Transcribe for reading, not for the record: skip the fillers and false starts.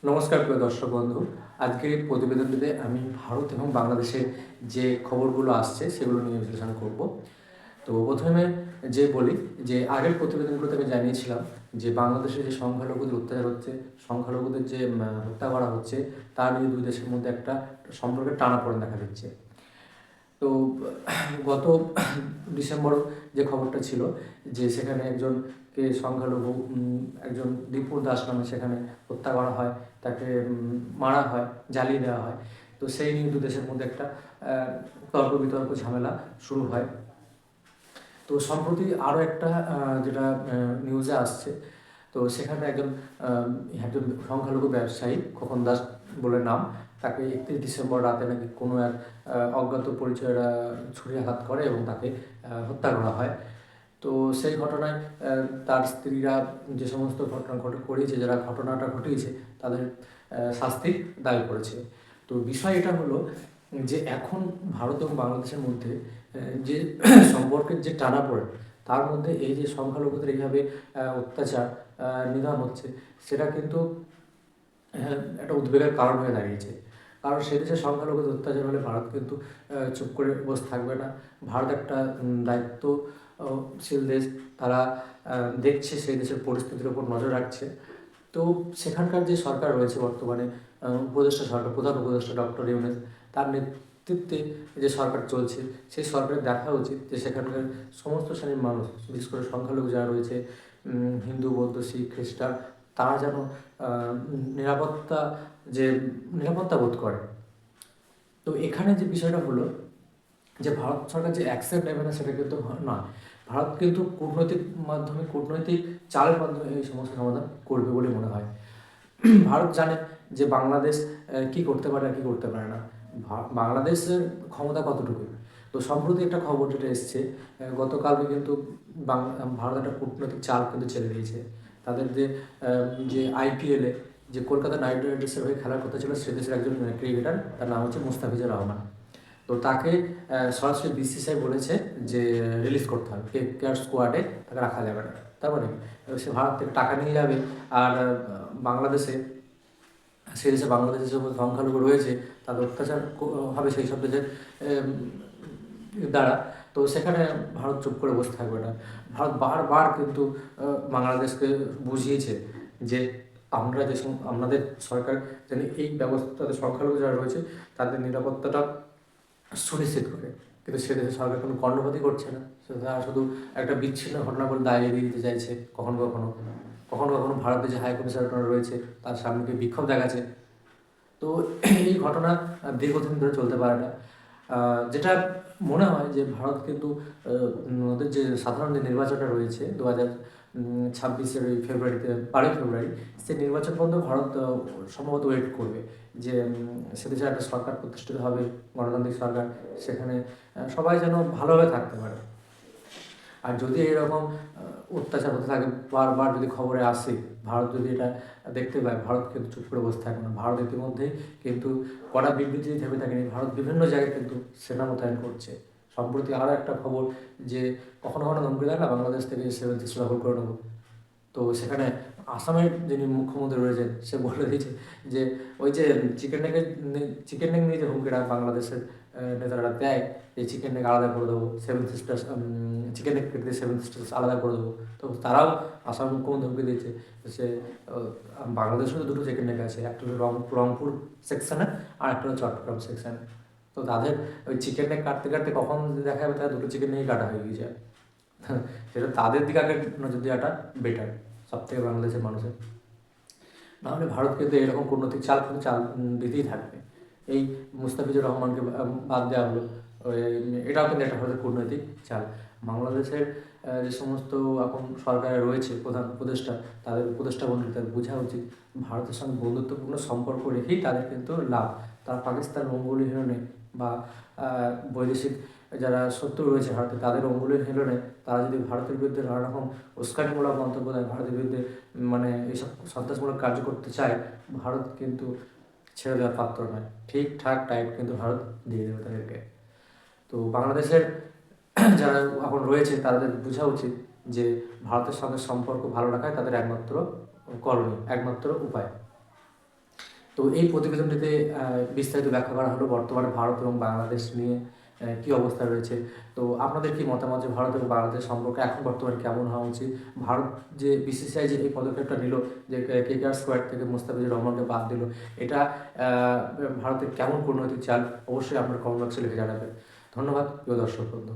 নমস্কার প্রিয় দর্শক বন্ধু। আজকের এই প্রতিবেদনটিতে আমি ভারত এবং বাংলাদেশের যে খবরগুলো আসছে সেগুলো নিয়ে বিশ্লেষণ করব। তো প্রথমে বলি যে আগের প্রতিবেদনগুলোতে আমি জানিয়েছিলাম যে বাংলাদেশে যে সংখ্যালঘুদের অত্যাচার হচ্ছে, সংখ্যালঘুদের যে হত্যা করা হচ্ছে, তা নিয়ে দুই দেশের মধ্যে একটা সম্পর্কের টানাপোড়েন দেখা দিচ্ছে। তো গত ডিসেম্বর যে খবরটা ছিল যে সেখানে একজনকে সংখ্যালঘু একজন দীপুর দাস নামে সেখানে হত্যা করা হয়, তাকে মারা হয়, জ্বালিয়ে দেওয়া হয়। তো সেই নিয়ে দু দেশের মধ্যে একটা তর্ক বিতর্ক ঝামেলা শুরু হয়। তো সম্প্রতি আরও একটা যেটা নিউজে আসছে, তো সেখানে একজন সংখ্যালঘু ব্যবসায়ী খোকন দাস বলে নাম, তাকে 31 ডিসেম্বর রাতে নাকি কোনো এক অজ্ঞাত পরিচয়েরা ছুরিয়াঘাত করে এবং তাকে হত্যা করা হয়। তো সেই ঘটনায় তার স্ত্রীরা যে সমস্ত ঘটনা করিয়েছে, যারা ঘটনাটা ঘটিয়েছে তাদের শাস্তির দাবি করেছে। তো বিষয় এটা হলো যে এখন ভারত এবং বাংলাদেশের মধ্যে যে সম্পর্কের যে টানাপোড়েন, তার মধ্যে এই যে সংখ্যালঘুদের এইভাবে অত্যাচার নিধন হচ্ছে, সেটা কিন্তু একটা উদ্বেগের কারণ হয়ে দাঁড়িয়েছে। কারণ সে দেশের সংখ্যালঘুদের অত্যাচার হলে ভারত কিন্তু চুপ করে বসে থাকবে না। ভারত একটা দায়িত্বশীল দেশ, তারা দেখছে সেই দেশের পরিস্থিতির উপর নজর রাখছে। তো সেখানকার যে সরকার রয়েছে বর্তমানে, উপদেষ্টা সরকার, প্রধান উপদেষ্টা ডক্টর ইউনূস, তার নেতৃত্বে যে সরকার চলছে, সেই সরকারের দেখা উচিত যে সেখানকার সমস্ত শ্রেণীর মানুষ, বিশেষ করে সংখ্যালঘু যারা রয়েছে, হিন্দু, বৌদ্ধ, শিখ, খ্রিস্টান, তারা যেন নিরাপত্তা যে নিরাপত্তা বোধ করে। তো এখানে যে বিষয়টা হলো যে ভারত সরকার যে অ্যাকশন নেবে না সেটা কিন্তু নয়। ভারত কিন্তু কূটনৈতিক চালের মাধ্যমে এই সমস্যা সমাধান করবে বলে মনে হয়। ভারত জানে যে বাংলাদেশ কী করতে পারে আর কী করতে পারে না, বাংলাদেশের ক্ষমতা কতটুকু। তো সম্প্রতি একটা খবর যেটা এসছে, গতকালকে কিন্তু ভারত একটা কূটনৈতিক চাল কিন্তু ছেড়ে দিয়েছে। তাদের যে আইপিএলে যে কলকাতা নাইট রাইডার্সের হয়ে খেলার কথা ছিল, সে দেশের একজন ক্রিকেটার, তার নাম হচ্ছে মুস্তাফিজুর রহমান। তো তাকে সরাসরি বিসিসিআই বলেছে যে রিলিজ করতে হবে, কেয়ার স্কোয়াডে তাকে রাখা যাবে না। তার মানে সে ভারত থেকে টাকা নিয়ে যাবে, আর বাংলাদেশে সে দেশে বাংলাদেশের যে সংখ্যালঘু রয়েছে তাদের অত্যাচার হবে সেই সব দেশের দ্বারা। তো সেখানে ভারত চুপ করে বসে থাকবে না। ভারত বারবার কিন্তু বাংলাদেশকে বুঝিয়েছে যে আমাদের সরকার যেন এই ব্যবস্থাতে সংখ্যালঘু যারা রয়েছে তাদের নিরাপত্তাটা সুনিশ্চিত করে। কিন্তু সে দেশের সরকার কোনো কর্ণপাতই করছে না, তারা শুধু একটা বিচ্ছিন্ন ঘটনা বলে দায় এড়িয়ে দিতে চাইছে। কখনো কখনো কখনো কখনো ভারতের যে হাই কমিশনার রয়েছে তার সামনে গিয়ে বিক্ষোভ দেখাচ্ছে। তো এই ঘটনা দীর্ঘদিন ধরে চলতে পারে না। যেটা মনে হয় যে ভারত কিন্তু ওদের যে সাধারণ যে নির্বাচনটা রয়েছে 2026-এর ওই ফেব্রুয়ারিতে, 12 ফেব্রুয়ারি, সেই নির্বাচন পর্যন্ত ভারত সম্ভবত ওয়েট করবে যে সে দেশে একটা সরকার প্রতিষ্ঠিত হবে, গণতান্ত্রিক সরকার, সেখানে সবাই যেন ভালোভাবে থাকতে পারে। আর যদি এরকম অত্যাচার হতে থাকে, বারবার যদি খবরে আসে, ভারত যদি এটা দেখতে পায়, ভারত কিন্তু চুপ করে বসে থাকবে না। ভারত ইতিমধ্যেই কিন্তু কড়া বিবৃতি থেমে থাকেনি, ভারত বিভিন্ন জায়গায় কিন্তু সেনা মোতায়েন করছে। সম্প্রতি আরও একটা খবর যে কখনো কখনো ধমকি দেয় না, বাংলাদেশ থেকে 76 দখল করে নেবো। তো সেখানে আসামের যিনি মুখ্যমন্ত্রী রয়েছেন সে বলে দিয়েছে যে ওই যে চিকেন নেক নিয়ে যে হুমকিটা বাংলাদেশের নেতারা দেয়, যে চিকেন নেক আলাদা করে দেবো, সেভেন সিস্টার্স, চিকেন নেক কেটে দিয়ে সেভেন সিস্টার্স আলাদা করে দেবো। তো তারাও আসাম মুখ্যমন্ত্রী হুমকি দিয়েছে। সে বাংলাদেশেও দুটো চিকেন নেক আছে, একটা হলো রংপুর সেকশানে আর একটা হলো চট্টগ্রাম সেকশানে। তো তাদের ওই চিকেন নেক কাটতে কাটতে কখন দেখা যাবে তারা দুটো চিকেন নেকই কাটা হয়ে গিয়েছে। সেটা তাদের দিকে আগে নজর দেওয়াটা বেটার সব থেকে বাংলাদেশের মানুষের। নাহলে ভারত কিন্তু এরকম কূটনৈতিক চাল কিন্তু দিতেই থাকবে। এই মুস্তাফিজুর রহমানকে বাদ দেওয়া হলো, এটাও কিন্তু একটা ভারতের কূটনৈতিক চাল। বাংলাদেশের যে সমস্ত এখন সরকারে রয়েছে প্রধান উপদেষ্টা, তাদের উপদেষ্টা মন্ত্রী, তাদের বোঝা উচিত ভারতের সঙ্গে বন্ধুত্বপূর্ণ সম্পর্ক রেখেই তাদের কিন্তু লাভ। তারা পাকিস্তান অঙ্গুলি হেলনে বা বৈদেশিক যারা শত্রু রয়েছে ভারতে তাদের অঙ্গুলি হেলনে তারা যদি ভারতের বিরুদ্ধে নানা রকম উস্কানিমূলক মন্তব্য দেয়, ভারতের বিরুদ্ধে মানে এইসব সন্ত্রাসমূলক কার্য করতে চায়, ভারত কিন্তু ছেড়ে দেওয়ার পাত্র নয়। ঠিকঠাক টাইট কিন্তু ভারত দিয়ে দেবে তাদেরকে। তো বাংলাদেশের যারা এখন রয়েছে তাদের বোঝা উচিত যে ভারতের সঙ্গে সম্পর্ক ভালো রাখাই তাদের একমাত্র করণীয়, একমাত্র উপায়। তো এই প্রতিবেদনটিতে বিস্তারিত ব্যাখ্যা করা হলো বর্তমানে ভারত এবং বাংলাদেশ নিয়ে কী অবস্থা রয়েছে। তো আপনাদের কি মতামত যে ভারত এবং বাংলাদেশ সম্পর্ক এখন বর্তমানে কেমন হওয়া উচিত? ভারত যে বিসিসিআই যে এই পদক্ষেপটা নিল, যে কেকেআর স্কোয়াড থেকে মুস্তাফিজুর রহমানকে বাদ দিল, এটা ভারতের কেমন কূটনৈতিক চাল? অবশ্যই আপনার কমেন্ট বক্সে লিখে জানাবেন। ধন্যবাদ প্রিয় দর্শক বন্ধু।